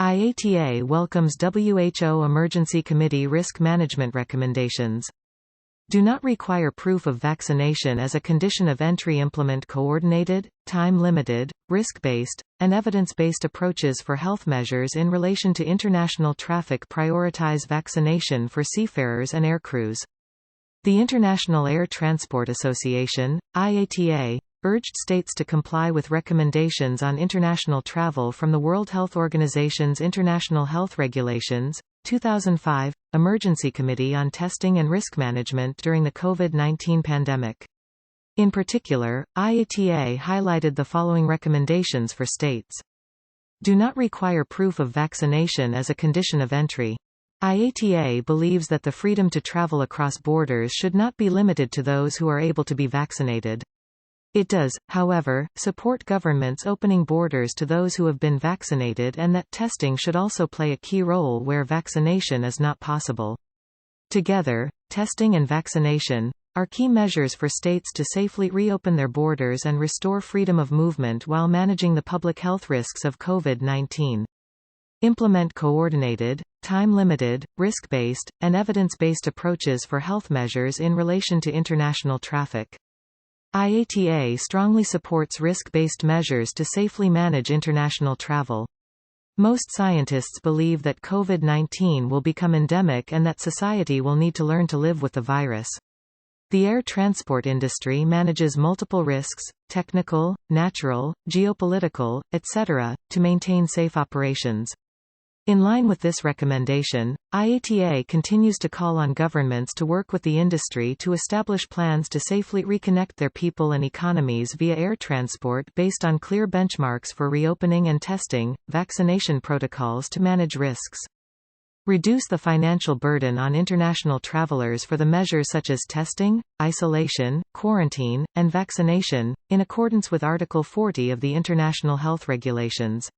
IATA welcomes WHO Emergency Committee risk management recommendations. Do not require proof of vaccination as a condition of entry. Implement coordinated, time-limited, risk-based, and evidence-based approaches for health measures in relation to international traffic. Prioritize vaccination for seafarers and aircrews. The International Air Transport Association, IATA, urged states to comply with recommendations on international travel from the World Health Organization's International Health Regulations, 2005, Emergency Committee on Testing and Risk Management during the COVID-19 pandemic. In particular, IATA highlighted the following recommendations for states. Do not require proof of vaccination as a condition of entry. IATA believes that the freedom to travel across borders should not be limited to those who are able to be vaccinated. It does, however, support governments opening borders to those who have been vaccinated and that testing should also play a key role where vaccination is not possible. Together, testing and vaccination are key measures for states to safely reopen their borders and restore freedom of movement while managing the public health risks of COVID-19. Implement coordinated, time-limited, risk-based, and evidence-based approaches for health measures in relation to international traffic. IATA strongly supports risk-based measures to safely manage international travel. Most scientists believe that COVID-19 will become endemic and that society will need to learn to live with the virus. The air transport industry manages multiple risks, technical, natural, geopolitical, etc., to maintain safe operations. In line with this recommendation, IATA continues to call on governments to work with the industry to establish plans to safely reconnect their people and economies via air transport based on clear benchmarks for reopening and testing, vaccination protocols to manage risks. Reduce the financial burden on international travelers for the measures such as testing, isolation, quarantine, and vaccination, in accordance with Article 40 of the International Health Regulations.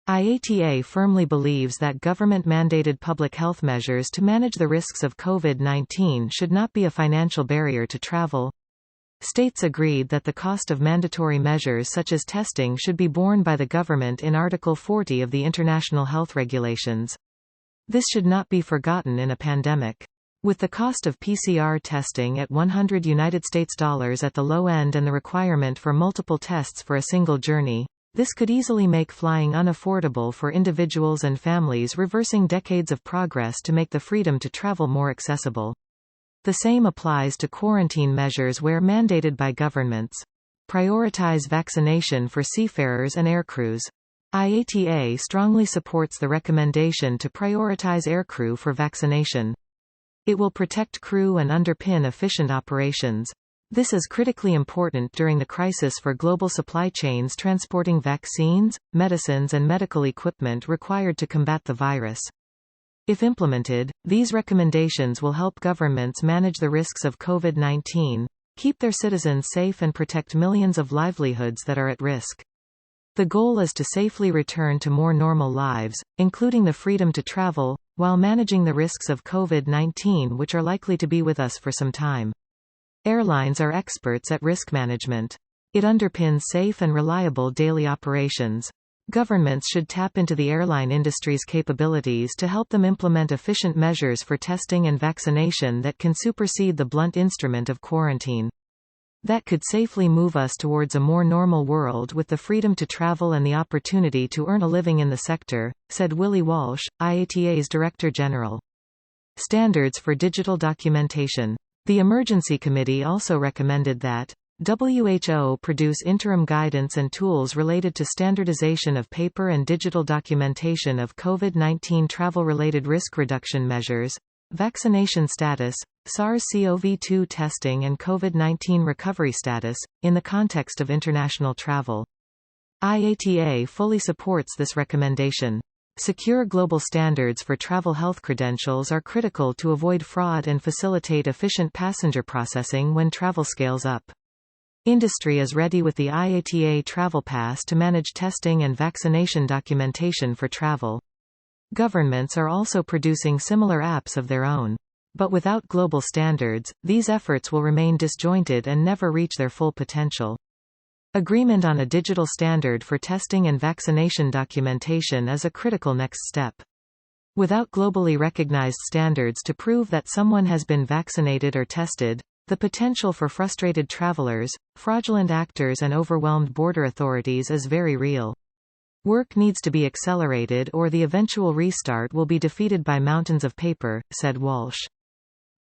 IATA firmly believes that government-mandated public health measures to manage the risks of COVID-19 should not be a financial barrier to travel. States agreed that the cost of mandatory measures such as testing should be borne by the government in Article 40 of the International Health Regulations. This should not be forgotten in a pandemic. With the cost of PCR testing at $100 at the low end and the requirement for multiple tests for a single journey, this could easily make flying unaffordable for individuals and families, reversing decades of progress to make the freedom to travel more accessible. The same applies to quarantine measures where mandated by governments. Prioritize vaccination for seafarers and aircrews. IATA strongly supports the recommendation to prioritize aircrew for vaccination. It will protect crew and underpin efficient operations. This is critically important during the crisis for global supply chains transporting vaccines, medicines and medical equipment required to combat the virus. If implemented, these recommendations will help governments manage the risks of COVID-19, keep their citizens safe and protect millions of livelihoods that are at risk. The goal is to safely return to more normal lives, including the freedom to travel, while managing the risks of COVID-19 which are likely to be with us for some time. Airlines are experts at risk management. It underpins safe and reliable daily operations. Governments should tap into the airline industry's capabilities to help them implement efficient measures for testing and vaccination that can supersede the blunt instrument of quarantine. That could safely move us towards a more normal world with the freedom to travel and the opportunity to earn a living in the sector, said Willie Walsh, IATA's Director General. Standards for digital documentation. The Emergency Committee also recommended that WHO produce interim guidance and tools related to standardization of paper and digital documentation of COVID-19 travel-related risk reduction measures, vaccination status, SARS-CoV-2 testing and COVID-19 recovery status, in the context of international travel. IATA fully supports this recommendation. Secure global standards for travel health credentials are critical to avoid fraud and facilitate efficient passenger processing when travel scales up. Industry is ready with the IATA Travel Pass to manage testing and vaccination documentation for travel. Governments are also producing similar apps of their own. But without global standards, these efforts will remain disjointed and never reach their full potential. Agreement on a digital standard for testing and vaccination documentation is a critical next step. Without globally recognized standards to prove that someone has been vaccinated or tested, the potential for frustrated travelers, fraudulent actors and overwhelmed border authorities is very real. Work needs to be accelerated or the eventual restart will be defeated by mountains of paper, said Walsh.